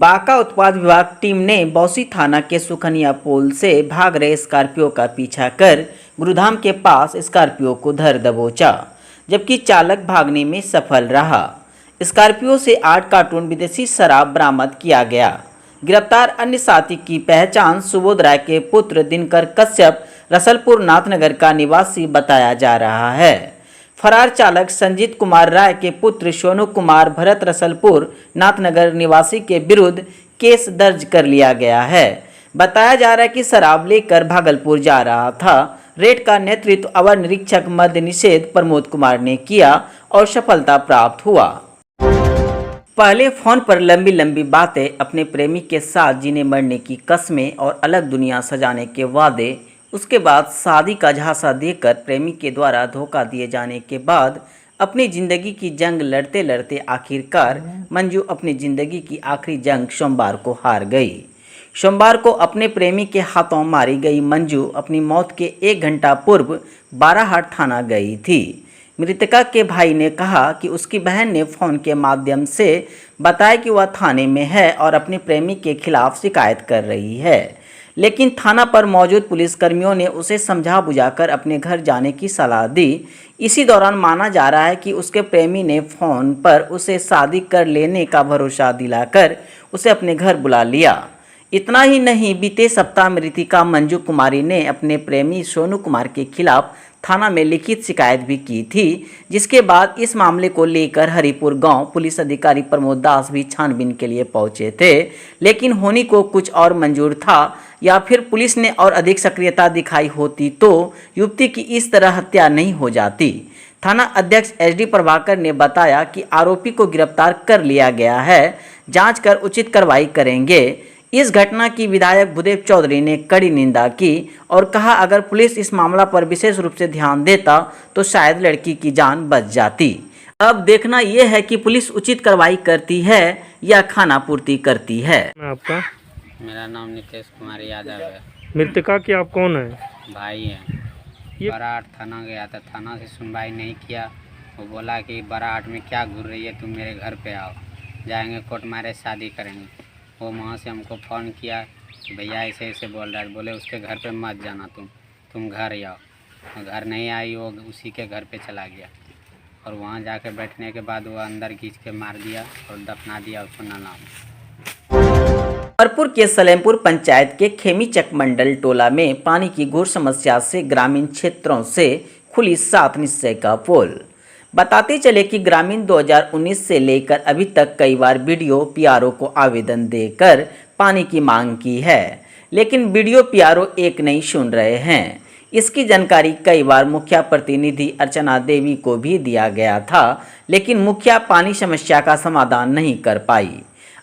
बांका उत्पाद विभाग टीम ने बौंसी थाना के सुखनिया पुल से भाग रहे स्कॉर्पियो का पीछा कर गुरुधाम के पास स्कॉर्पियो को धर दबोचा, जबकि चालक भागने में सफल रहा। स्कॉर्पियो से 8 कार्टून विदेशी शराब बरामद किया गया। गिरफ्तार अन्य साथी की पहचान सुबोध राय के पुत्र दिनकर कश्यप रसलपुर नाथनगर का निवासी बताया जा रहा है। फरार चालक संजीत कुमार राय के पुत्र सोनू कुमार भरत रसलपुर नाथनगर निवासी के विरुद्ध केस दर्ज कर लिया गया है। बताया जा रहा है कि शराब लेकर भागलपुर जा रहा था। रेड का नेतृत्व अवर निरीक्षक मद्य निषेध प्रमोद कुमार ने किया और सफलता प्राप्त हुआ। पहले फोन पर लंबी लंबी बातें, अपने प्रेमी के साथ जीने मरने की कस्में और अलग दुनिया सजाने के वादे, उसके बाद शादी का झांसा देकर प्रेमी के द्वारा धोखा दिए जाने के बाद अपनी ज़िंदगी की जंग लड़ते लड़ते आखिरकार मंजू अपनी ज़िंदगी की आखिरी जंग सोमवार को हार गई। सोमवार को अपने प्रेमी के हाथों मारी गई मंजू अपनी मौत के 1 घंटा पूर्व बाराहाट थाना गई थी। मृतका के भाई ने कहा कि उसकी बहन ने फ़ोन के माध्यम से बताया कि वह थाने में है और अपने प्रेमी के खिलाफ शिकायत कर रही है, लेकिन थाना पर मौजूद पुलिसकर्मियों ने उसे समझा बुझाकर अपने घर जाने की सलाह दी। इसी दौरान माना जा रहा है कि उसके प्रेमी ने फ़ोन पर उसे शादी कर लेने का भरोसा दिलाकर उसे अपने घर बुला लिया। इतना ही नहीं, बीते सप्ताह मृतका मंजू कुमारी ने अपने प्रेमी सोनू कुमार के खिलाफ थाना में लिखित शिकायत भी की थी, जिसके बाद इस मामले को लेकर हरिपुर गांव पुलिस अधिकारी प्रमोद दास भी छानबीन के लिए पहुंचे थे, लेकिन होनी को कुछ और मंजूर था। या फिर पुलिस ने और अधिक सक्रियता दिखाई होती तो युवती की इस तरह हत्या नहीं हो जाती। थाना अध्यक्ष एसडी प्रभाकर ने बताया कि आरोपी को गिरफ्तार कर लिया गया है, जांच कर उचित कार्रवाई करेंगे। इस घटना की विधायक भूदेव चौधरी ने कड़ी निंदा की और कहा, अगर पुलिस इस मामला पर विशेष रूप से ध्यान देता तो शायद लड़की की जान बच जाती। अब देखना यह है कि पुलिस उचित कार्रवाई करती है या खाना पूर्ति करती है। आपका? मेरा नाम नितेश कुमार यादव है। मृतका की आप कौन है? भाई हैं। बाराहाट थाना गया था, थाना से सुनवाई नहीं किया। वो बोला कि बाराहाट में क्या घूर रही है, तुम मेरे घर पे आओ, जाएंगे कोर्ट मैरिज शादी करेंगे। वो वहाँ से हमको फ़ोन किया कि भैया ऐसे ऐसे बोल रहा है। बोले उसके घर पे मत जाना, तुम घर आओ। घर नहीं आई, वो उसी के घर पे चला गया और वहाँ जाके बैठने के बाद वो अंदर खींच के मार दिया और दफना दिया उसको नाला में। अमरपुर के सलेमपुर पंचायत के खेमीचक मंडल टोला में पानी की घोर समस्या से ग्रामीण क्षेत्रों से खुली 7 निश्चय का पोल। बताते चले कि ग्रामीण 2019 से लेकर अभी तक कई बार बीडीओ पीआरओ को आवेदन देकर पानी की मांग की है, लेकिन बीडीओ पीआरओ एक नहीं सुन रहे हैं। इसकी जानकारी कई बार मुखिया प्रतिनिधि अर्चना देवी को भी दिया गया था, लेकिन मुखिया पानी समस्या का समाधान नहीं कर पाई।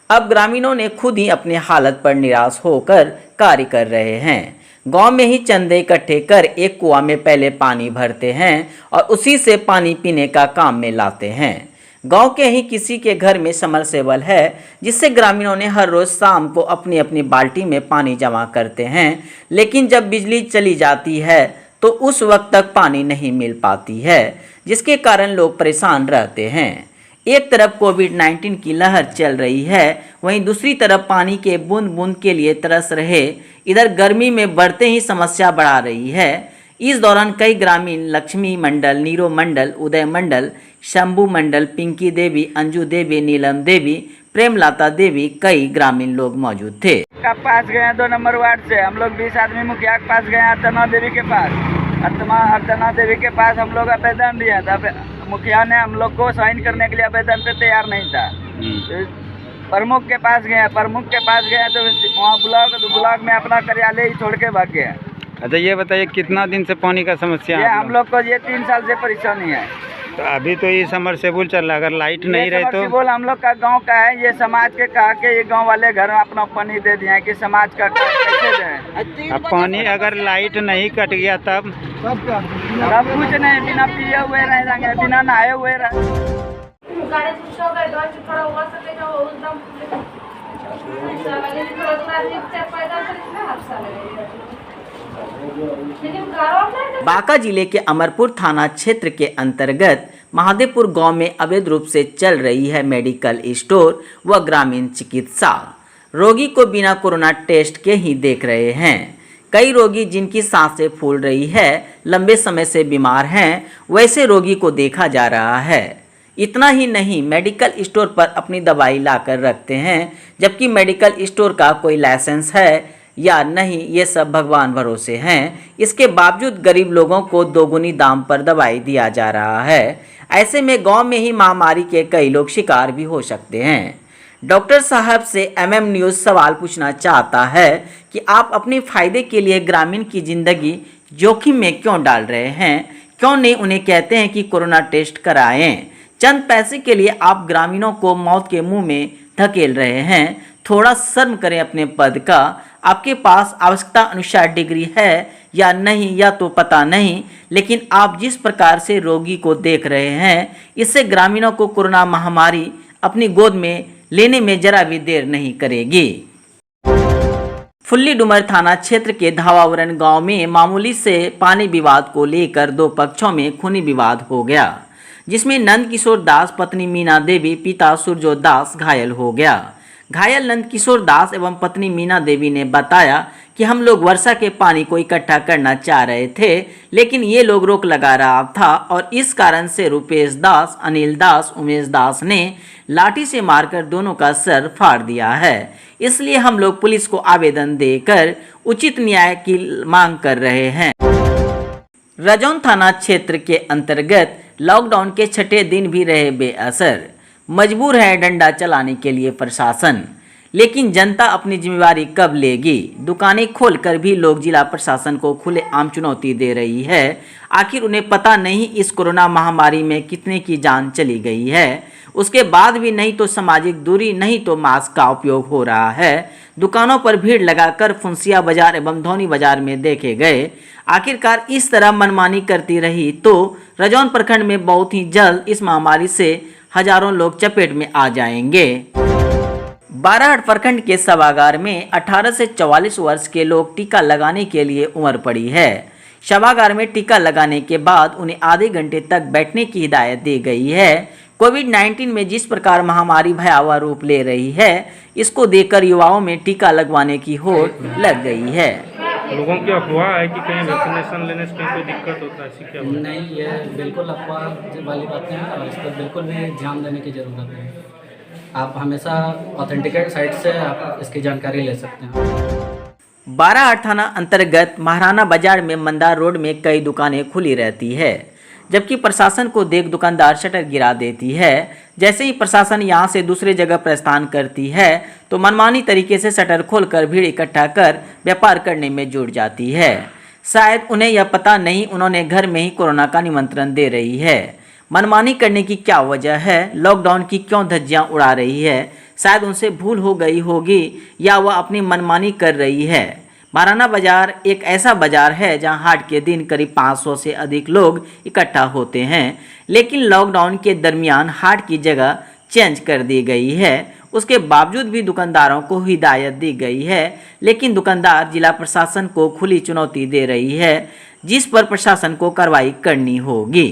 अब ग्रामीणों ने खुद ही अपने हालत पर निराश होकर कार्य कर रहे हैं। गांव में ही चंदे इकट्ठे कर एक कुआं में पहले पानी भरते हैं और उसी से पानी पीने का काम में लाते हैं। गांव के ही किसी के घर में समरसेबल है, जिससे ग्रामीणों ने हर रोज शाम को अपनी अपनी बाल्टी में पानी जमा करते हैं, लेकिन जब बिजली चली जाती है तो उस वक्त तक पानी नहीं मिल पाती है, जिसके कारण लोग परेशान रहते हैं। एक तरफ कोविड-19 की लहर चल रही है, वहीं दूसरी तरफ पानी के बूंद बूंद के लिए तरस रहे इधर गर्मी में बढ़ते ही समस्या बढ़ा रही है। इस दौरान कई ग्रामीण लक्ष्मी मंडल, नीरो मंडल, उदय मंडल, शंभू मंडल, पिंकी देवी, अंजू देवी, नीलम देवी, प्रेमलता देवी, कई ग्रामीण लोग मौजूद थे। का पास गए 2 नंबर वार्ड से हम लोग 20 आदमी मुखिया के पास गए, अर्चना देवी के पास। अर्चना देवी के पास हम लोग आवेदन दिया था। मुखिया ने हम लोग को साइन करने के लिए आवेदन पे तैयार नहीं था। प्रमुख के पास गए, तो वहाँ ब्लॉक में अपना कार्यालय ही छोड़ के भाग गए। अच्छा, ये बताइए कितना दिन से पानी का समस्या है? हम लोग को ये 3 साल से परेशानी है। तो अभी तो ये समरसेबुल चल रहा है, अगर लाइट नहीं रहे तो? समरसेबुल हम लोग का गांव का है, ये समाज के कहा के ये गांव वाले घर में अपना पानी दे दिए कि समाज का कैसे दें। अब पानी अगर लाइट नहीं कट गया तब कुछ नहीं, बिना पिए हुए रह जाएंगे, बिना नहाए हुए रह। बांका जिले के अमरपुर थाना क्षेत्र के अंतर्गत महादेवपुर गांव में अवैध रूप से चल रही है मेडिकल स्टोर व ग्रामीण चिकित्सा। रोगी को बिना कोरोना टेस्ट के ही देख रहे हैं। कई रोगी जिनकी सांसें फूल रही है, लंबे समय से बीमार हैं, वैसे रोगी को देखा जा रहा है। इतना ही नहीं, मेडिकल स्टोर पर अपनी दवाई लाकर रखते हैं, जबकि मेडिकल स्टोर का कोई लाइसेंस है या नहीं ये सब भगवान भरोसे हैं। इसके बावजूद गरीब लोगों को दोगुनी दाम पर दवाई दिया जा रहा है। ऐसे में गांव में ही महामारी के कई लोग शिकार भी हो सकते हैं। डॉक्टर साहब से एमएम न्यूज़ सवाल पूछना चाहता है कि आप अपने फायदे के लिए ग्रामीण की जिंदगी जोखिम में क्यों डाल रहे हैं? क्यों नहीं उन्हें कहते हैं कि कोरोना टेस्ट कराएं? चंद पैसे के लिए आप ग्रामीणों को मौत के मुंह में धकेल रहे हैं। थोड़ा शर्म करें अपने पद का। आपके पास आवश्यकता अनुसार डिग्री है या नहीं या तो पता नहीं, लेकिन आप जिस प्रकार से रोगी को देख रहे हैं, इससे ग्रामीणों को कोरोना महामारी अपनी गोद में लेने में जरा भी देर नहीं करेगी। फुल्ली डुमर थाना क्षेत्र के धावावरण गांव में मामूली से पानी विवाद को लेकर दो पक्षों में खूनी विवाद हो गया, जिसमें नंद किशोर दास पत्नी मीना देवी पिता सुरजोत दास घायल हो गया। घायल नंद किशोर दास एवं पत्नी मीना देवी ने बताया कि हम लोग वर्षा के पानी को इकट्ठा करना चाह रहे थे, लेकिन ये लोग रोक लगा रहा था और इस कारण से रुपेश दास, अनिल दास, उमेश दास ने लाठी से मारकर दोनों का सर फाड़ दिया है। इसलिए हम लोग पुलिस को आवेदन देकर उचित न्याय की मांग कर रहे हैं। रजौन थाना क्षेत्र के अंतर्गत लॉकडाउन के छठे दिन भी रहे बेअसर। मजबूर है डंडा चलाने के लिए प्रशासन, लेकिन जनता अपनी जिम्मेवारी कब लेगी? दुकानें खोलकर भी लोग जिला प्रशासन को खुलेआम चुनौती दे रही है। आखिर उन्हें पता नहीं इस कोरोना महामारी में कितने की जान चली गई है? उसके बाद भी नहीं तो सामाजिक दूरी, नहीं तो मास्क का उपयोग हो रहा है। दुकानों पर भीड़ लगाकर फुंसिया बाजार एवं धौनी बाजार में देखे गए। आखिरकार इस तरह मनमानी करती रही तो रजौन प्रखंड में बहुत ही जल्द इस महामारी से हजारों लोग चपेट में आ जाएंगे। बाराहाट प्रखंड के सभागार में 18 से 44 वर्ष के लोग टीका लगाने के लिए उमड़ पड़ी है। सभागार में टीका लगाने के बाद उन्हें आधे घंटे तक बैठने की हिदायत दी गई है। कोविड-19 में जिस प्रकार महामारी भयावह रूप ले रही है, इसको देखकर युवाओं में टीका लगवाने की होड़ लग गई है। लोगों की अफवाह है कि कहीं वैक्सीनेशन लेने से कहीं कोई दिक्कत होता है, ऐसी क्या बात है? नहीं, ये बिल्कुल अफवाह वाली बातें हैं और इस पर बिल्कुल भी ध्यान देने की ज़रूरत है। आप हमेशा ऑथेंटिकेट साइट से आप इसकी जानकारी ले सकते हैं। बाराहाट थाना अंतर्गत महाराना बाजार में मंदार रोड में कई दुकानें खुली रहती है, जबकि प्रशासन को देख दुकानदार शटर गिरा देती है। जैसे ही प्रशासन यहां से दूसरे जगह प्रस्थान करती है तो मनमानी तरीके से शटर खोलकर भीड़ इकट्ठा कर व्यापार करने में जुट जाती है। शायद उन्हें यह पता नहीं उन्होंने घर में ही कोरोना का निमंत्रण दे रही है। मनमानी करने की क्या वजह है? लॉकडाउन की क्यों धज्जियां उड़ा रही है? शायद उनसे भूल हो गई होगी या वह अपनी मनमानी कर रही है। महाराना बाजार एक ऐसा बाजार है जहां हाट के दिन करीब 500 से अधिक लोग इकट्ठा होते हैं, लेकिन लॉकडाउन के दरमियान हाट की जगह चेंज कर दी गई है। उसके बावजूद भी दुकानदारों को हिदायत दी गई है, लेकिन दुकानदार जिला प्रशासन को खुली चुनौती दे रही है, जिस पर प्रशासन को कार्रवाई करनी होगी।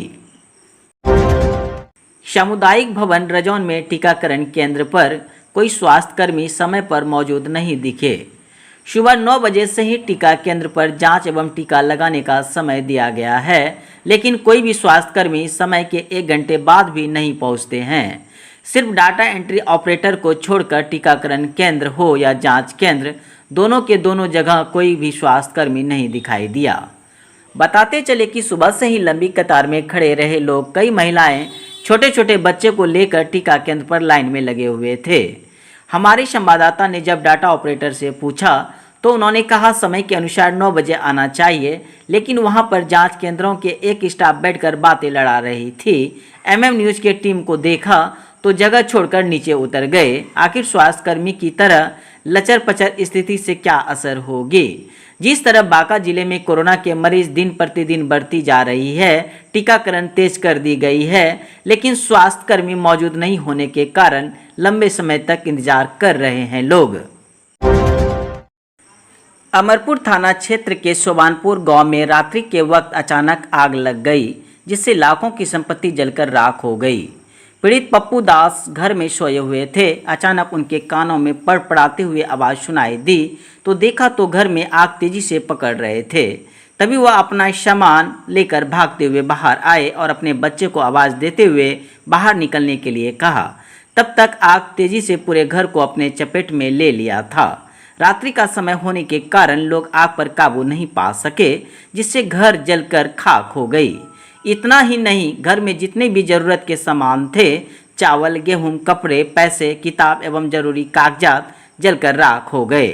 सामुदायिक भवन रजौन में टीकाकरण केंद्र पर कोई स्वास्थ्यकर्मी समय पर मौजूद नहीं दिखे। सुबह 9 बजे से ही टीका केंद्र पर जांच एवं टीका लगाने का समय दिया गया है, लेकिन कोई भी स्वास्थ्यकर्मी समय के 1 घंटे बाद भी नहीं पहुंचते हैं। सिर्फ डाटा एंट्री ऑपरेटर को छोड़कर टीकाकरण केंद्र हो या जांच केंद्र, दोनों के दोनों जगह कोई भी स्वास्थ्यकर्मी नहीं दिखाई दिया। बताते चले कि सुबह से ही लंबी कतार में खड़े रहे लोग, कई महिलाएं छोटे छोटे बच्चे को लेकर टीका केंद्र पर लाइन में लगे हुए थे। हमारे संवाददाता ने जब डाटा ऑपरेटर से पूछा तो उन्होंने कहा समय के अनुसार 9 बजे आना चाहिए, लेकिन वहां पर जांच केंद्रों के एक स्टाफ बैठकर बातें लड़ा रही थी। एमएम न्यूज़ की टीम को देखा तो जगह छोड़कर नीचे उतर गए। आखिर स्वास्थ्यकर्मी की तरह लचर पचर स्थिति से क्या असर होगी? जिस तरह बांका जिले में कोरोना के मरीज दिन प्रतिदिन बढ़ती जा रही है, टीकाकरण तेज कर दी गई है, लेकिन स्वास्थ्यकर्मी मौजूद नहीं होने के कारण लंबे समय तक इंतजार कर रहे हैं लोग। अमरपुर थाना क्षेत्र के सोबानपुर गांव में रात्रि के वक्त अचानक आग लग गई, जिससे लाखों की संपत्ति जलकर राख हो गई। पीड़ित पप्पू दास घर में सोए हुए थे। अचानक उनके कानों में पड़पड़ाते हुए आवाज़ सुनाई दी तो देखा तो घर में आग तेजी से पकड़ रहे थे। तभी वह अपना सामान लेकर भागते हुए बाहर आए और अपने बच्चे को आवाज़ देते हुए बाहर निकलने के लिए कहा। तब तक आग तेजी से पूरे घर को अपने चपेट में ले लिया था। रात्रि का समय होने के कारण लोग आग पर काबू नहीं पा सके, जिससे घर जलकर खाक हो गई। इतना ही नहीं, घर में जितने भी ज़रूरत के सामान थे, चावल, गेहूं, कपड़े, पैसे, किताब एवं जरूरी कागजात जलकर राख हो गए।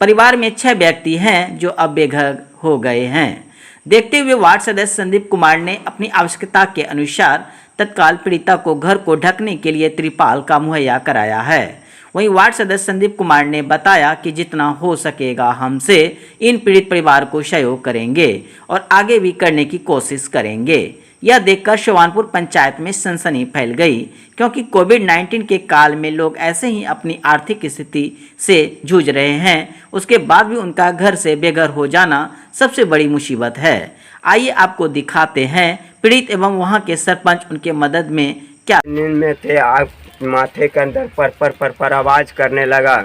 परिवार में 6 व्यक्ति हैं जो अब बेघर हो गए हैं। देखते हुए वार्ड सदस्य संदीप कुमार ने अपनी आवश्यकता के अनुसार तत्काल पीड़िता को घर को ढकने के लिए त्रिपाल का मुहैया कराया है। वहीं वार्ड सदस्य संदीप कुमार ने बताया कि जितना हो सकेगा हमसे इन पीड़ित परिवार को सहयोग करेंगे और आगे भी करने की कोशिश करेंगे। यह देखकर शोभानपुर पंचायत में सनसनी फैल गई, क्योंकि कोविड-19 के काल में लोग ऐसे ही अपनी आर्थिक स्थिति से जूझ रहे हैं, उसके बाद भी उनका घर से बेघर हो जाना सबसे बड़ी मुसीबत है। आइए आपको दिखाते हैं पीड़ित एवं वहां के सरपंच उनके मदद में क्या। नींद में थे, आग माथे के अंदर पर आवाज़ करने लगा।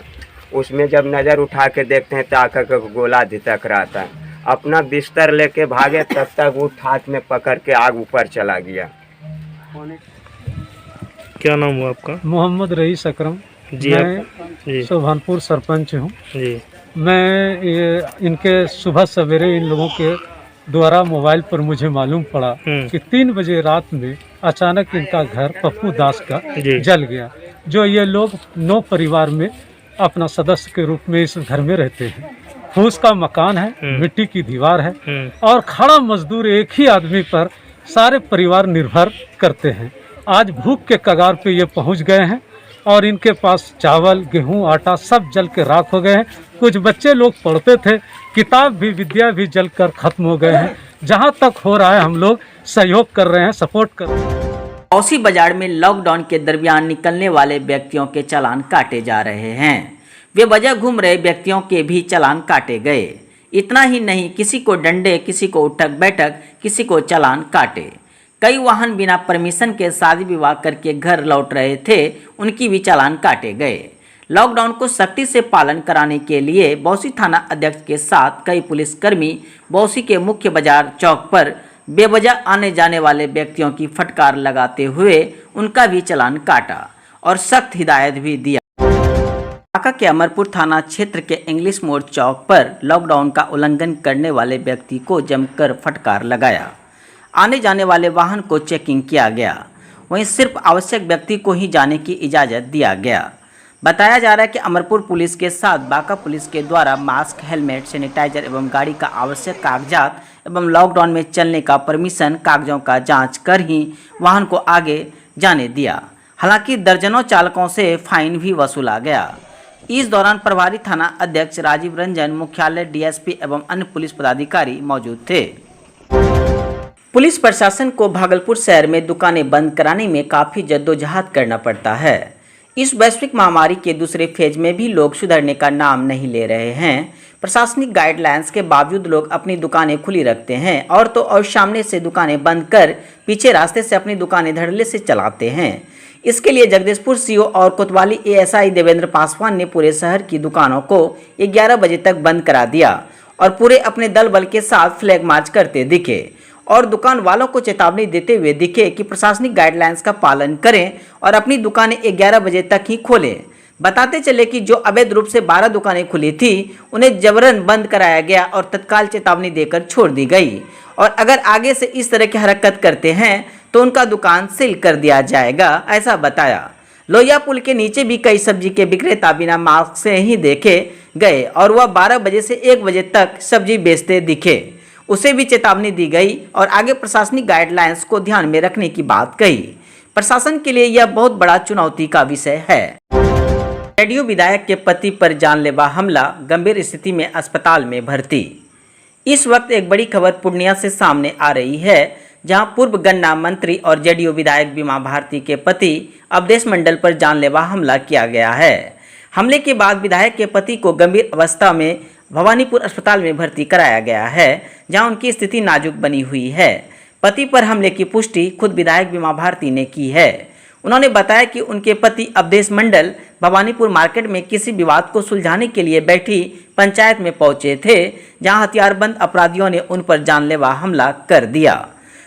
उसमें जब नज़र उठा के देखते हैं तो आग का गोला धितक रहा था। अपना बिस्तर लेके भागे, तब तक वो हाथ में पकड़ के आग ऊपर चला गया। क्या नाम हुआ आपका? मोहम्मद रईस अकरम जी। मैं शोभानपुर सरपंच हूँ जी। मैं इनके सुबह सवेरे इन लोगों के द्वारा मोबाइल पर मुझे मालूम पड़ा कि 3 बजे रात में अचानक इनका घर पप्पू दास का जल गया। जो ये लोग 9 परिवार में अपना सदस्य के रूप में इस घर में रहते हैं। फूस का मकान है, मिट्टी की दीवार है और खड़ा मजदूर एक ही आदमी पर सारे परिवार निर्भर करते हैं। आज भूख के कगार पे ये पहुंच गए हैं और इनके पास चावल, गेहूं, आटा सब जल के राख हो गए हैं। कुछ बच्चे लोग पढ़ते थे, किताब भी, विद्या भी जल कर खत्म हो गए हैं। जहां तक हो रहा है हम लोग सहयोग कर रहे हैं, सपोर्ट कर रहे हैं। बौसी बाजार में लॉकडाउन के दरमियान निकलने वाले व्यक्तियों के चालान काटे जा रहे हैं। बेवजह घूम रहे व्यक्तियों के भी चालान काटे गए। इतना ही नहीं, किसी को डंडे, किसी को उठक बैठक, किसी को चालान काटे। कई वाहन बिना परमिशन के शादी विवाह करके घर लौट रहे थे, उनकी भी चालान काटे गए। लॉकडाउन को सख्ती से पालन कराने के लिए बौसी थाना अध्यक्ष के साथ कई पुलिसकर्मी बौसी के मुख्य बाजार चौक पर बेवजह आने जाने वाले व्यक्तियों की फटकार लगाते हुए उनका भी चालान काटा और सख्त हिदायत भी दिया। ढाका के अमरपुर थाना क्षेत्र के इंग्लिश मोड़ चौक पर लॉकडाउन का उल्लंघन करने वाले व्यक्ति को जमकर फटकार लगाया। आने जाने वाले वाहन को चेकिंग किया गया। वहीं सिर्फ आवश्यक व्यक्ति को ही जाने की इजाज़त दिया गया। बताया जा रहा है कि अमरपुर पुलिस के साथ बाका पुलिस के द्वारा मास्क, हेलमेट, सैनिटाइजर एवं गाड़ी का आवश्यक कागजात एवं लॉकडाउन में चलने का परमिशन कागजों का जांच कर ही वाहन को आगे जाने दिया। हालांकि दर्जनों चालकों से फाइन भी वसूला गया। इस दौरान प्रभारी थाना अध्यक्ष राजीव रंजन, मुख्यालय डीएसपी एवं अन्य पुलिस पदाधिकारी मौजूद थे। पुलिस प्रशासन को भागलपुर शहर में दुकानें बंद कराने में काफ़ी जद्दोजहद करना पड़ता है। इस वैश्विक महामारी के दूसरे फेज में भी लोग सुधरने का नाम नहीं ले रहे हैं। प्रशासनिक गाइडलाइंस के बावजूद लोग अपनी दुकानें खुली रखते हैं और तो और सामने से दुकानें बंद कर पीछे रास्ते से अपनी दुकानें धड़ल्ले से चलाते हैं। इसके लिए जगदीशपुर सीओ और कोतवाली एएसआई देवेंद्र पासवान ने पूरे शहर की दुकानों को 11 बजे तक बंद करा दिया और पूरे अपने दल बल के साथ फ्लैग मार्च करते दिखे और दुकान वालों को चेतावनी देते हुए दिखे कि प्रशासनिक गाइडलाइंस का पालन करें और अपनी दुकानें 11 बजे तक ही खोलें। बताते चले कि जो अवैध रूप से 12 दुकानें खुली थी उन्हें जबरन बंद कराया गया और तत्काल चेतावनी देकर छोड़ दी गई और अगर आगे से इस तरह की हरकत करते हैं तो उनका दुकान सील कर दिया जाएगा, ऐसा बताया। लोहिया पुल के नीचे भी कई सब्जी के विक्रेता बिना मास्क से ही देखे गए और वह 12 बजे से 1 बजे तक सब्जी बेचते दिखे। उसे भी चेतावनी दी गई और आगे प्रशासनिक गाइडलाइंस को ध्यान में रखने की बात कही। प्रशासन के लिए यह बहुत बड़ा चुनौती का विषय है। जेडीयू विधायक के पति पर जानलेवा हमला, गंभीर स्थिति में अस्पताल में भर्ती। इस वक्त एक बड़ी खबर पूर्णिया से सामने आ रही है, जहां पूर्व गन्ना मंत्री और जेडीयू विधायक बीमा भारती के पति अवधेश मंडल पर जानलेवा हमला किया गया है। हमले के बाद विधायक के पति को गंभीर अवस्था में भवानीपुर अस्पताल में भर्ती कराया गया है, जहां उनकी स्थिति नाजुक बनी हुई है। पति पर हमले की पुष्टि खुद विधायक बीमा भारती ने की है। उन्होंने बताया कि उनके पति अवधेश मंडल भवानीपुर मार्केट में किसी विवाद को सुलझाने के लिए बैठी पंचायत में पहुंचे थे, जहां हथियारबंद अपराधियों ने उन पर जानलेवा हमला कर दिया।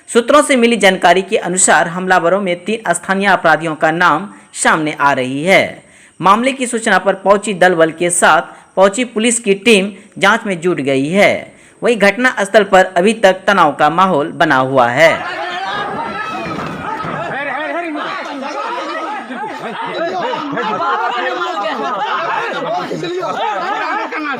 सूत्रों से मिली जानकारी के अनुसार हमलावरों में 3 स्थानीय अपराधियों का नाम सामने आ रही है। मामले की सूचना पर पहुंची दल बल के साथ पहुंची पुलिस की टीम जांच में जुट गई है। वहीं घटना स्थल पर अभी तक तनाव का माहौल बना हुआ है। करना